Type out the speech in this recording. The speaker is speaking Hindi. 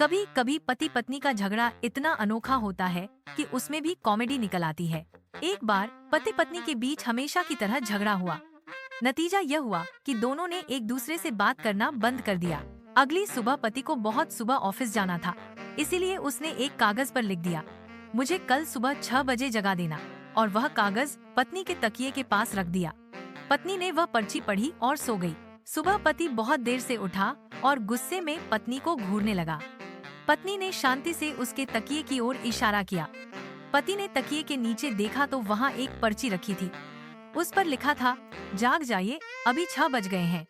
कभी कभी पति पत्नी का झगड़ा इतना अनोखा होता है कि उसमें भी कॉमेडी निकल आती है। एक बार पति पत्नी के बीच हमेशा की तरह झगड़ा हुआ। नतीजा यह हुआ कि दोनों ने एक दूसरे से बात करना बंद कर दिया। अगली सुबह पति को बहुत सुबह ऑफिस जाना था, इसीलिए उसने एक कागज पर लिख दिया, मुझे कल सुबह 6 बजे जगा देना। और वह कागज पत्नी के तकिए के पास रख दिया। पत्नी ने वह पर्ची पढ़ी और सो गई। सुबह पति बहुत देर से उठा और गुस्से में पत्नी को घूरने लगा। पत्नी ने शांति से उसके तकिए की ओर इशारा किया। पति ने तकिए के नीचे देखा तो वहाँ एक पर्ची रखी थी। उस पर लिखा था, जाग जाइए, अभी 6 बज गए हैं।